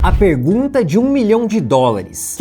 A pergunta de $1 milhão. O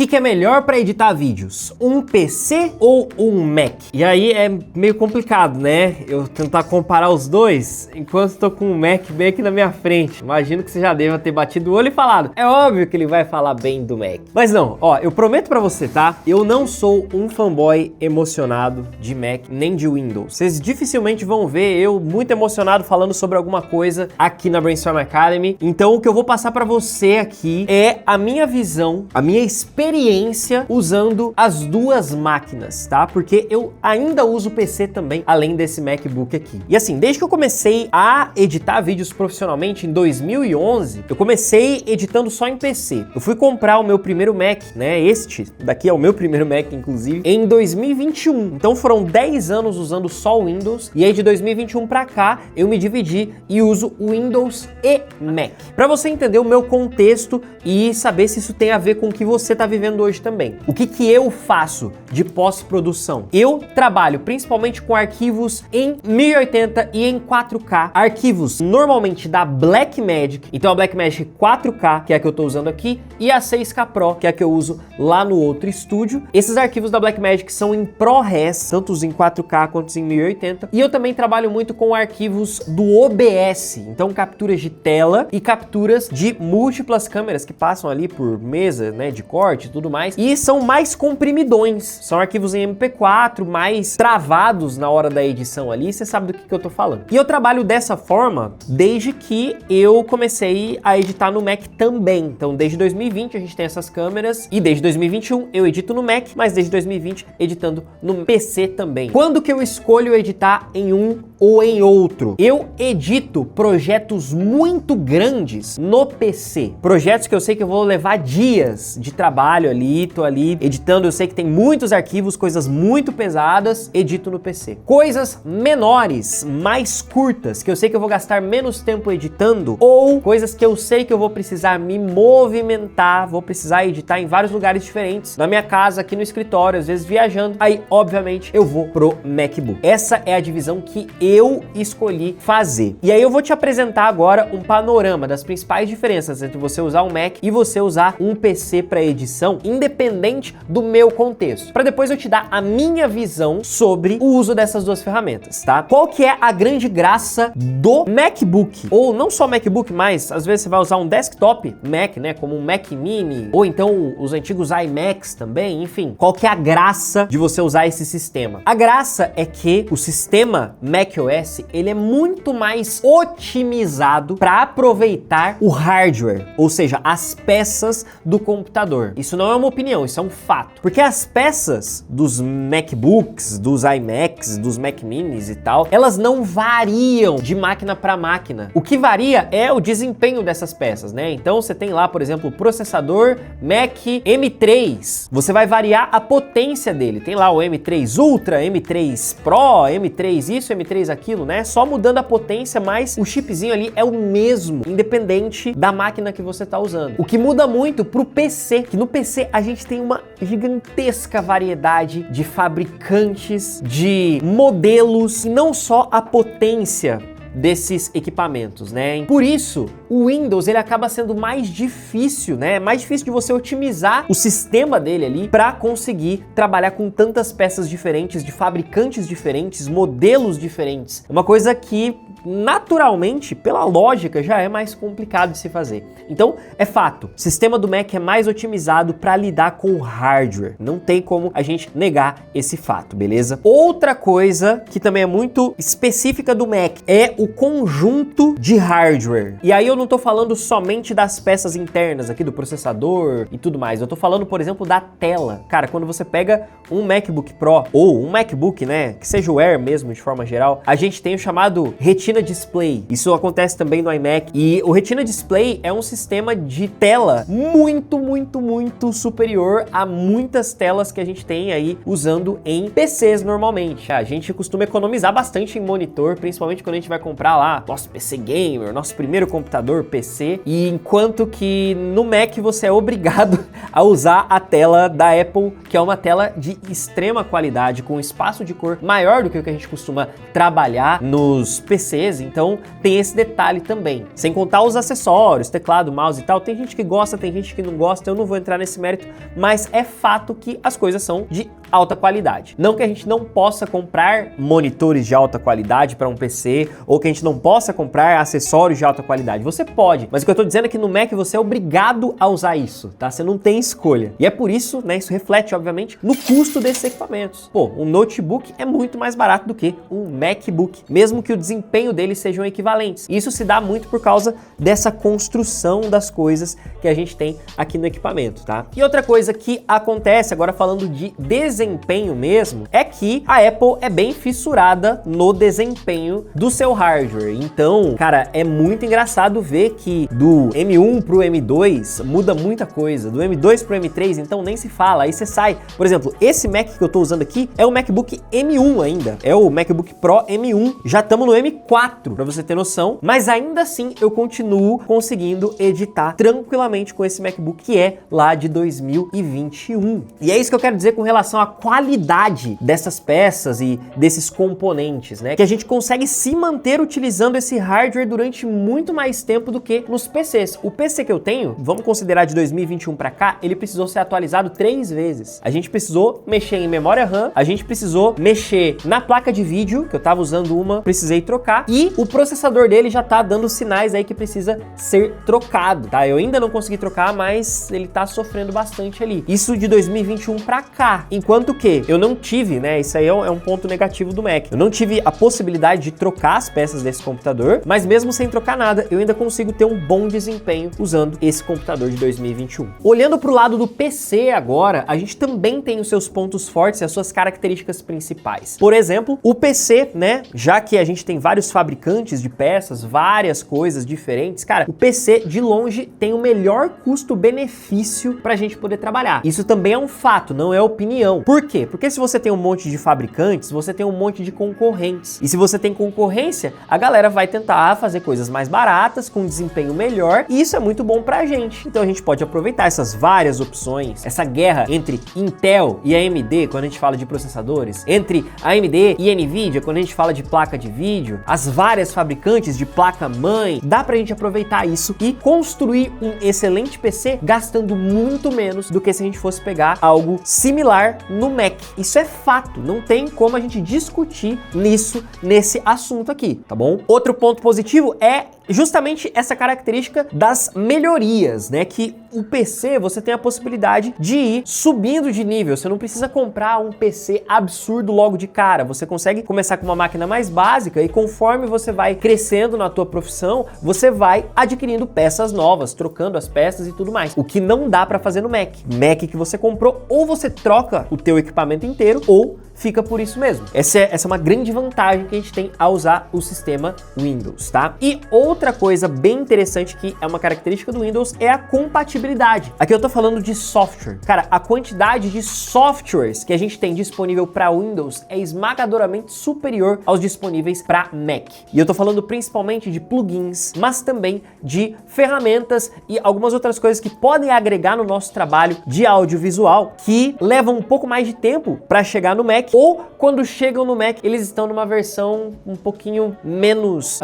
que é melhor para editar vídeos? Um PC ou um Mac? E aí é meio complicado, né? Eu tentar comparar os dois enquanto estou com o Mac bem aqui na minha frente. Imagino que você já deva ter batido o olho e falado. É óbvio que ele vai falar bem do Mac. Mas não, ó, eu prometo para você, tá? Eu não sou um fanboy emocionado de Mac nem de Windows. Vocês dificilmente vão ver eu muito emocionado falando sobre alguma coisa aqui na Brainstorm Academy. Então o que eu vou passar para você aqui é a minha visão, a minha experiência usando as duas máquinas, tá? Porque eu ainda uso PC também, além desse MacBook aqui. E assim, desde que eu comecei a editar vídeos profissionalmente em 2011, eu comecei editando só em PC. Eu fui comprar o meu primeiro Mac, né? Este daqui é o meu primeiro Mac, inclusive, em 2021. Então foram 10 anos usando só o Windows, e aí de 2021 pra cá, eu me dividi e uso o Windows e Mac. Pra você entender o meu contexto e saber se isso tem a ver com o que você está vivendo hoje também. O que eu faço de pós-produção? Eu trabalho principalmente com arquivos em 1080 e em 4K, arquivos normalmente da Blackmagic, então a Blackmagic 4K, que é a que eu estou usando aqui, e a 6K Pro, que é a que eu uso lá no outro estúdio. Esses arquivos da Blackmagic são em ProRes, tanto em 4K quanto em 1080, e eu também trabalho muito com arquivos do OBS, então capturas de tela e capturas de múltiplas câmeras que passam ali por mesa, né, de corte e tudo mais, e são mais comprimidões, são arquivos em MP4, mais travados na hora da edição ali, você sabe do que eu tô falando. E eu trabalho dessa forma desde que eu comecei a editar no Mac também, então desde 2020 a gente tem essas câmeras, e desde 2021 eu edito no Mac, mas desde 2020 editando no PC também. Quando que eu escolho editar em um ou em outro? Eu edito projetos muito grandes no PC, projetos que eu sei que eu vou levar dias de trabalho ali, tô ali editando, eu sei que tem muitos arquivos, coisas muito pesadas, edito no PC. Coisas menores, mais curtas, que eu sei que eu vou gastar menos tempo editando, ou coisas que eu sei que eu vou precisar me movimentar, vou precisar editar em vários lugares diferentes, na minha casa, aqui no escritório, às vezes viajando, aí obviamente eu vou pro MacBook. Essa é a divisão que eu escolhi fazer. E aí eu vou te apresentar agora um panorama das principais diferenças entre você usar um Mac e você usar um PC para edição, independente do meu contexto, para depois eu te dar a minha visão sobre o uso dessas duas ferramentas, tá? Qual que é a grande graça do MacBook? Ou não só MacBook, mas às vezes você vai usar um desktop Mac, né, como um Mac Mini, ou então os antigos iMacs também, enfim. Qual que é a graça de você usar esse sistema? A graça é que o sistema macOS, ele é muito mais otimizado para aproveitar o hardware, ou seja, as peças do computador. Isso não é uma opinião, isso é um fato. Porque as peças dos MacBooks, dos iMacs, dos Mac Minis e tal, elas não variam de máquina para máquina. O que varia é o desempenho dessas peças, né? Então você tem lá, por exemplo, o processador Mac M3. Você vai variar a potência dele. Tem lá o M3 Ultra, M3 Pro, M3 isso, M3 aquilo, né? Só mudando a potência, mas o chipzinho ali é o mesmo, independente da máquina que você está usando. O que muda muito pro PC, que no PC a gente tem uma gigantesca variedade de fabricantes, de modelos, e não só a potência desses equipamentos, né? Por isso, o Windows ele acaba sendo mais difícil, né? Mais difícil de você otimizar o sistema dele ali para conseguir trabalhar com tantas peças diferentes, de fabricantes diferentes, modelos diferentes. É uma coisa que naturalmente, pela lógica, já é mais complicado de se fazer. Então, é fato, o sistema do Mac é mais otimizado para lidar com o hardware. Não tem como a gente negar esse fato, beleza? Outra coisa que também é muito específica do Mac é o conjunto de hardware. E aí eu não tô falando somente das peças internas aqui do processador e tudo mais. Eu tô falando, por exemplo, da tela. Cara, quando você pega um MacBook Pro ou um MacBook, né, que seja o Air mesmo, de forma geral, a gente tem o chamado Retina Display. Isso acontece também no iMac. E o Retina Display é um sistema de tela muito superior a muitas telas que a gente tem aí usando em PCs normalmente. A gente costuma economizar bastante em monitor, principalmente quando a gente vai comprar lá nosso PC Gamer, nosso primeiro computador PC, e enquanto que no Mac você é obrigado a usar a tela da Apple, que é uma tela de extrema qualidade, com espaço de cor maior do que o que a gente costuma trabalhar nos PCs PCs, então tem esse detalhe também. Sem contar os acessórios, teclado, mouse e tal, tem gente que gosta, tem gente que não gosta, eu não vou entrar nesse mérito, mas é fato que as coisas são de alta qualidade. Não que a gente não possa comprar monitores de alta qualidade para um PC, ou que a gente não possa comprar acessórios de alta qualidade. Você pode, mas o que eu tô dizendo é que no Mac você é obrigado a usar isso, tá? Você não tem escolha. E é por isso, né, isso reflete, obviamente, no custo desses equipamentos. Pô, um notebook é muito mais barato do que um MacBook, mesmo que o desempenho deles sejam equivalentes. Isso se dá muito por causa dessa construção das coisas que a gente tem aqui no equipamento, tá? E outra coisa que acontece, agora falando de desempenho mesmo, é que a Apple é bem fissurada no desempenho do seu hardware. Então, cara, é muito engraçado ver que do M1 pro M2 muda muita coisa, do M2 pro M3 então nem se fala, aí você sai. Por exemplo, esse Mac que eu tô usando aqui é o MacBook M1 ainda, é o MacBook Pro M1, já estamos no M4, pra você ter noção, mas ainda assim eu continuo conseguindo editar tranquilamente com esse MacBook que é lá de 2021. E é isso que eu quero dizer com relação à qualidade dessas peças e desses componentes, né? Que a gente consegue se manter utilizando esse hardware durante muito mais tempo do que nos PCs. O PC que eu tenho, vamos considerar de 2021 para cá, ele precisou ser atualizado 3 vezes. A gente precisou mexer em memória RAM, a gente precisou mexer na placa de vídeo, que eu tava usando uma, precisei trocar, e o processador dele já tá dando sinais aí que precisa ser trocado, tá? Eu ainda não consegui trocar, mas ele tá sofrendo bastante ali. Isso de 2021 para cá. Enquanto que eu não tive, né? Isso aí é um ponto negativo do Mac. Eu não tive a possibilidade de trocar as peças desse computador, mas mesmo sem trocar nada, eu ainda consigo ter um bom desempenho usando esse computador de 2021. Olhando pro lado do PC agora, a gente também tem os seus pontos fortes e as suas características principais. Por exemplo, o PC, né? Já que a gente tem vários fabricantes de peças, várias coisas diferentes, cara, o PC de longe tem o melhor custo-benefício pra gente poder trabalhar. Isso também é um fato, não é opinião. Por quê? Porque se você tem um monte de fabricantes, você tem um monte de concorrentes. E se você tem concorrência, a galera vai tentar fazer coisas mais baratas, com desempenho melhor, e isso é muito bom pra gente. Então a gente pode aproveitar essas várias opções, essa guerra entre Intel e AMD quando a gente fala de processadores, entre AMD e Nvidia quando a gente fala de placa de vídeo, as várias fabricantes de placa-mãe, dá pra gente aproveitar isso e construir um excelente PC gastando muito menos do que se a gente fosse pegar algo similar no Mac. Isso é fato, não tem como a gente discutir nesse assunto aqui, tá bom? Outro ponto positivo é justamente essa característica das melhorias, né? Que o PC você tem a possibilidade de ir subindo de nível. Você não precisa comprar um PC absurdo logo de cara. Você consegue começar com uma máquina mais básica e conforme você vai crescendo na tua profissão, você vai adquirindo peças novas, trocando as peças e tudo mais. O que não dá para fazer no Mac. Mac que você comprou, ou você troca o teu equipamento inteiro, ou fica por isso mesmo. Essa é uma grande vantagem que a gente tem ao usar o sistema Windows, tá? E outra coisa bem interessante que é uma característica do Windows é a compatibilidade. Aqui eu tô falando de software. Cara, a quantidade de softwares que a gente tem disponível para Windows é esmagadoramente superior aos disponíveis para Mac. E eu tô falando principalmente de plugins, mas também de ferramentas e algumas outras coisas que podem agregar no nosso trabalho de audiovisual que levam um pouco mais de tempo para chegar no Mac, ou quando chegam no Mac, eles estão numa versão um pouquinho menos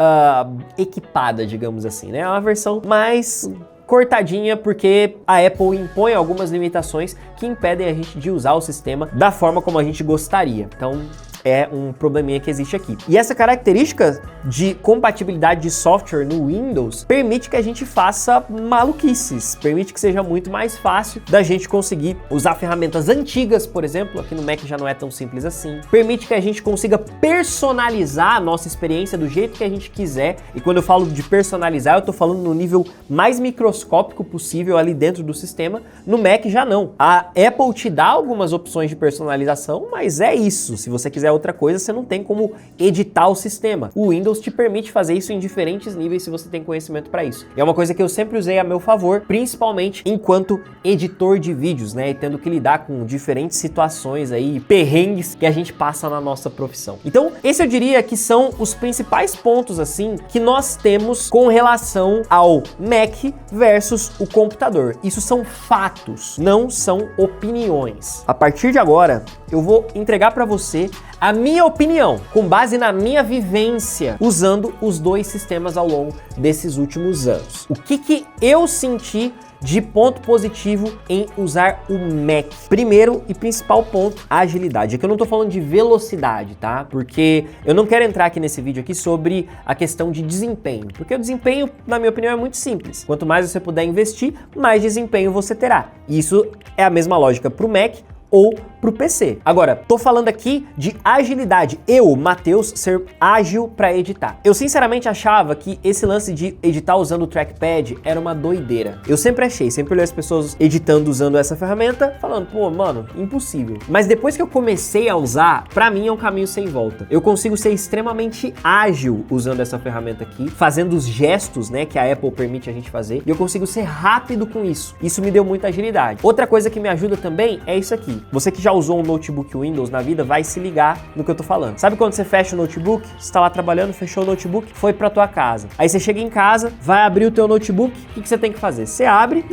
equipada, digamos assim, né? É uma versão mais cortadinha, porque a Apple impõe algumas limitações que impedem a gente de usar o sistema da forma como a gente gostaria. Então, é um probleminha que existe aqui. E essa característica de compatibilidade de software no Windows permite que a gente faça maluquices, permite que seja muito mais fácil da gente conseguir usar ferramentas antigas, por exemplo, aqui no Mac já não é tão simples assim, permite que a gente consiga personalizar a nossa experiência do jeito que a gente quiser, e quando eu falo de personalizar, eu tô falando no nível mais microscópico possível ali dentro do sistema. No Mac já não. A Apple te dá algumas opções de personalização, mas é isso. Se você quiser outra coisa, você não tem como editar o sistema. O Windows te permite fazer isso em diferentes níveis se você tem conhecimento para isso. E é uma coisa que eu sempre usei a meu favor, principalmente enquanto editor de vídeos, né? E tendo que lidar com diferentes situações aí, perrengues que a gente passa na nossa profissão. Então, esse eu diria que são os principais pontos, assim, que nós temos com relação ao Mac versus o computador. Isso são fatos, não são opiniões. A partir de agora, eu vou entregar para você a minha opinião, com base na minha vivência, usando os dois sistemas ao longo desses últimos anos. O que eu senti de ponto positivo em usar o Mac? Primeiro e principal ponto, a agilidade. Aqui eu não tô falando de velocidade, tá? Porque eu não quero entrar aqui nesse vídeo aqui sobre a questão de desempenho, porque o desempenho, na minha opinião, é muito simples. Quanto mais você puder investir, mais desempenho você terá. Isso é a mesma lógica pro Mac ou pro PC. Agora, tô falando aqui de agilidade. Eu, Matheus, ser ágil para editar. Eu sinceramente achava que esse lance de editar usando o trackpad era uma doideira. Eu sempre achei, sempre olhei as pessoas editando usando essa ferramenta, falando, pô, mano, impossível. Mas depois que eu comecei a usar, pra mim é um caminho sem volta. Eu consigo ser extremamente ágil usando essa ferramenta aqui, fazendo os gestos, né, que a Apple permite a gente fazer, e eu consigo ser rápido com isso. Isso me deu muita agilidade. Outra coisa que me ajuda também é isso aqui. Você que já usou um notebook Windows na vida vai se ligar no que eu tô falando. Sabe quando você fecha o notebook, você tá lá trabalhando, fechou o notebook, foi pra tua casa. Aí você chega em casa, vai abrir o teu notebook, o que você tem que fazer? Você abre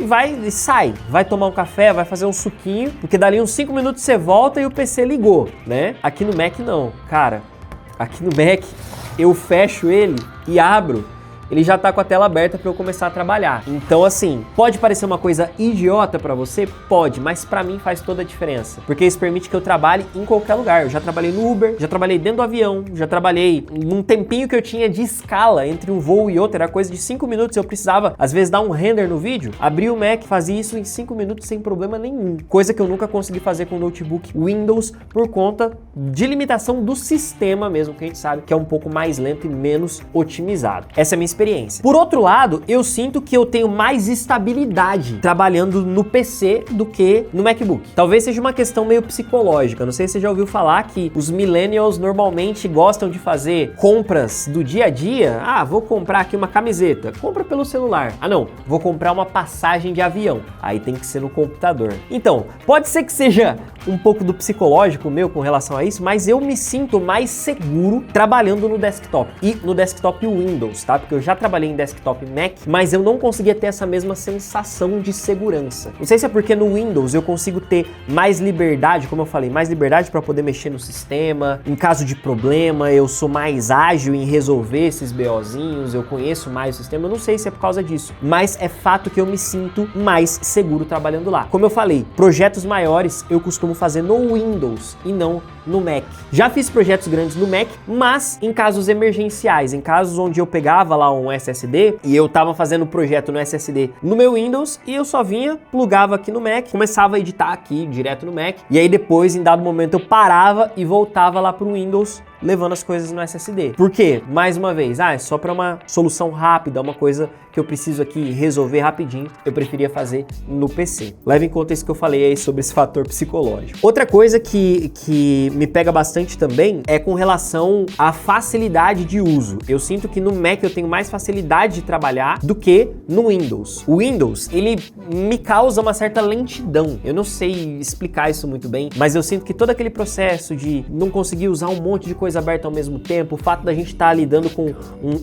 e sai. Vai tomar um café, vai fazer um suquinho, porque dali uns 5 minutos você volta e o PC ligou, né? Aqui no Mac não. Cara, aqui no Mac eu fecho ele e abro, ele já tá com a tela aberta para eu começar a trabalhar. Então assim, pode parecer uma coisa idiota para você? Pode, mas para mim faz toda a diferença. Porque isso permite que eu trabalhe em qualquer lugar. Eu já trabalhei no Uber, já trabalhei dentro do avião, já trabalhei num tempinho que eu tinha de escala entre um voo e outro, era coisa de 5 minutos, eu precisava às vezes dar um render no vídeo, abri o Mac, fazia isso em 5 minutos sem problema nenhum. Coisa que eu nunca consegui fazer com o notebook Windows por conta de limitação do sistema mesmo, que a gente sabe que é um pouco mais lento e menos otimizado. Essa é a minha experiência. Por outro lado, eu sinto que eu tenho mais estabilidade trabalhando no PC do que no MacBook. Talvez seja uma questão meio psicológica. Não sei se você já ouviu falar que os millennials normalmente gostam de fazer compras do dia a dia. Ah, vou comprar aqui uma camiseta. Compra pelo celular. Ah, não, vou comprar uma passagem de avião. Aí tem que ser no computador. Então, pode ser que seja um pouco do psicológico meu com relação a isso, mas eu me sinto mais seguro trabalhando no desktop e no desktop Windows, tá? Porque eu já trabalhei em desktop Mac, mas eu não conseguia ter essa mesma sensação de segurança. Não sei se é porque no Windows eu consigo ter mais liberdade, como eu falei, mais liberdade para poder mexer no sistema. Em caso de problema, eu sou mais ágil em resolver esses BOzinhos, eu conheço mais o sistema. Eu não sei se é por causa disso, mas é fato que eu me sinto mais seguro trabalhando lá. Como eu falei, projetos maiores eu costumo fazer no Windows e não no Mac. Já fiz projetos grandes no Mac, mas em casos emergenciais, em casos onde eu pegava lá um SSD e eu tava fazendo o projeto no SSD no meu Windows e eu só vinha, plugava aqui no Mac, começava a editar aqui direto no Mac e aí depois, em dado momento, eu parava e voltava lá pro Windows levando as coisas no SSD. Por quê? Mais uma vez, é só para uma solução rápida, uma coisa que eu preciso aqui resolver rapidinho, eu preferia fazer no PC. Leve em conta isso que eu falei aí sobre esse fator psicológico. Outra coisa que me pega bastante também é com relação à facilidade de uso. Eu sinto que no Mac eu tenho mais facilidade de trabalhar do que no Windows. O Windows, ele me causa uma certa lentidão. Eu não sei explicar isso muito bem, mas eu sinto que todo aquele processo de não conseguir usar um monte de coisa aberta ao mesmo tempo, o fato da gente estar lidando com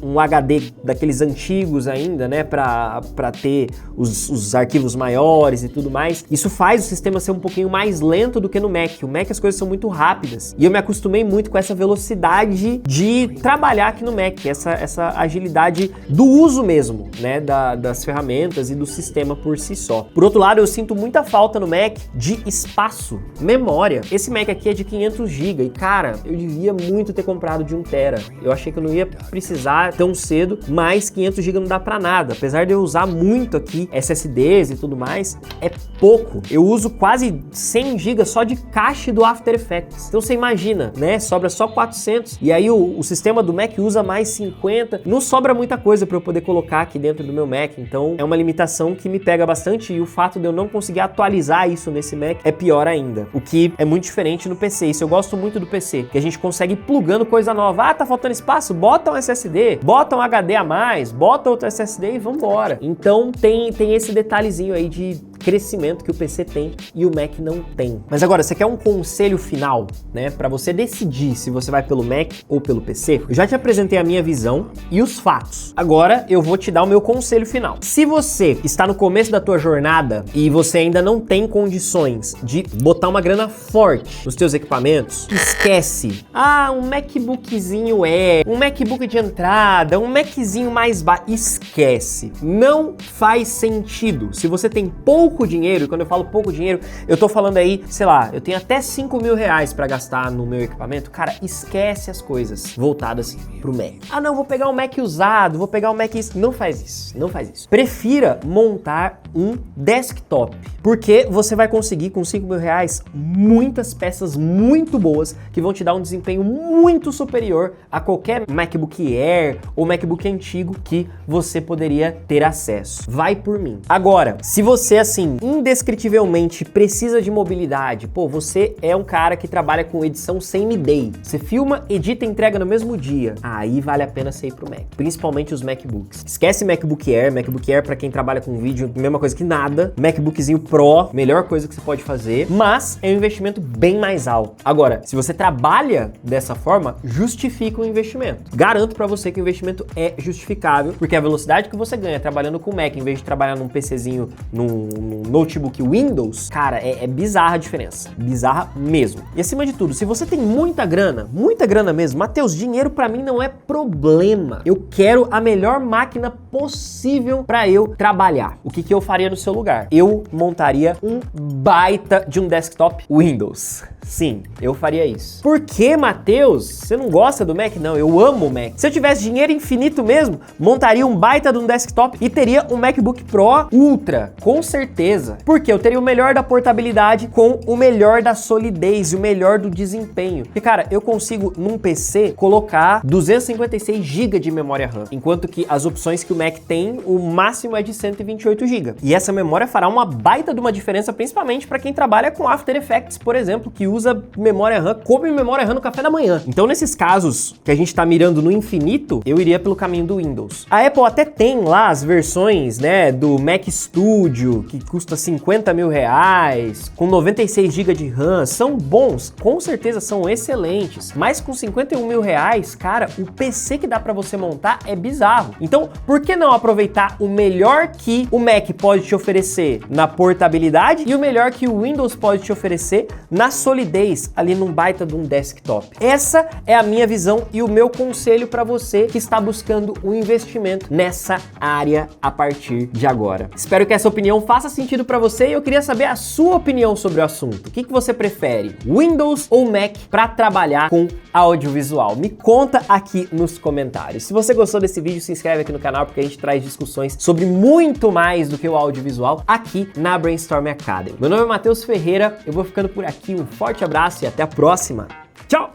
um HD daqueles antigos ainda, né, para ter os arquivos maiores e tudo mais, isso faz o sistema ser um pouquinho mais lento do que no Mac. O Mac as coisas são muito rápidas e eu me acostumei muito com essa velocidade de trabalhar aqui no Mac, essa agilidade do uso mesmo, né, das ferramentas e do sistema por si só. Por outro lado, eu sinto muita falta no Mac de espaço, memória. Esse Mac aqui é de 500 GB e cara, eu devia muito ter comprado de 1 TB. Eu achei que eu não ia precisar tão cedo, mas 500 GB não dá pra nada. Apesar de eu usar muito aqui SSDs e tudo mais, é pouco. Eu uso quase 100 GB só de cache do After Effects. Então você imagina, né? Sobra só 400 e aí o sistema do Mac usa mais 50. Não sobra muita coisa para eu poder colocar aqui dentro do meu Mac. Então é uma limitação que me pega bastante e o fato de eu não conseguir atualizar isso nesse Mac é pior ainda. O que é muito diferente no PC. Isso eu gosto muito do PC, que a gente consegue plugando coisa nova. Ah, tá faltando espaço? Bota um SSD, bota um HD a mais, bota outro SSD e vambora. Então tem esse detalhezinho aí de crescimento que o PC tem e o Mac não tem. Mas agora, você quer um conselho final, né, para você decidir se você vai pelo Mac ou pelo PC? Eu já te apresentei a minha visão e os fatos. Agora eu vou te dar o meu conselho final. Se você está no começo da tua jornada e você ainda não tem condições de botar uma grana forte nos teus equipamentos, esquece. Um MacBookzinho um MacBook de entrada, um Maczinho mais baixo, esquece. Não faz sentido. Se você tem pouco dinheiro, e quando eu falo pouco dinheiro, eu tô falando aí, sei lá, eu tenho até 5 mil reais pra gastar no meu equipamento, cara, esquece as coisas voltadas pro Mac. Não, vou pegar um Mac usado, vou pegar um Mac... Não faz isso, não faz isso. Prefira montar um desktop, porque você vai conseguir com 5 mil reais muitas peças muito boas que vão te dar um desempenho muito superior a qualquer MacBook Air ou MacBook antigo que você poderia ter acesso. Vai por mim. Agora, se você, assim, indescritivelmente precisa de mobilidade, você é um cara que trabalha com edição same-day, você filma, edita e entrega no mesmo dia, aí vale a pena você ir pro Mac, principalmente os MacBooks. Esquece MacBook Air pra quem trabalha com vídeo, mesma coisa que nada. MacBookzinho Pro, melhor coisa que você pode fazer, mas é um investimento bem mais alto. Agora, se você trabalha dessa forma, justifica o investimento. Garanto pra você que o investimento é justificável, porque a velocidade que você ganha trabalhando com Mac, em vez de trabalhar num PCzinho, num notebook Windows, cara, é bizarra a diferença. Bizarra mesmo. E acima de tudo, se você tem muita grana mesmo, Matheus, dinheiro pra mim não é problema. Eu quero a melhor máquina possível pra eu trabalhar. O que eu faria no seu lugar? Eu montaria um baita de um desktop Windows. Sim, eu faria isso. Por que, Matheus? Você não gosta do Mac? Não, eu amo o Mac. Se eu tivesse dinheiro infinito mesmo, montaria um baita de um desktop e teria um MacBook Pro Ultra, com certeza. Porque eu teria o melhor da portabilidade com o melhor da solidez e o melhor do desempenho. E cara, eu consigo num PC colocar 256 GB de memória RAM, enquanto que as opções que o Mac tem, o máximo é de 128 GB. E essa memória fará uma baita de uma diferença, principalmente para quem trabalha com After Effects, por exemplo, que usa memória RAM, come memória RAM no café da manhã. Então, nesses casos que a gente tá mirando no infinito, eu iria pelo caminho do Windows. A Apple até tem lá as versões, né, do Mac Studio, que custa 50 mil reais, com 96 GB de RAM, são bons, com certeza são excelentes, mas com 51 mil reais, cara, o PC que dá pra você montar é bizarro. Então, por que não aproveitar o melhor que o Mac pode te oferecer na portabilidade e o melhor que o Windows pode te oferecer na solidez ali num baita de um desktop? Essa é a minha visão e o meu conselho para você que está buscando um investimento nessa área a partir de agora. Espero que essa opinião faça sentido para você e eu queria saber a sua opinião sobre o assunto. O que você prefere, Windows ou Mac para trabalhar com audiovisual? Me conta aqui nos comentários. Se você gostou desse vídeo, se inscreve aqui no canal porque a gente traz discussões sobre muito mais do que o audiovisual aqui na Brainstorm Academy. Meu nome é Matheus Ferreira, eu vou ficando por aqui, um forte abraço e até a próxima. Tchau!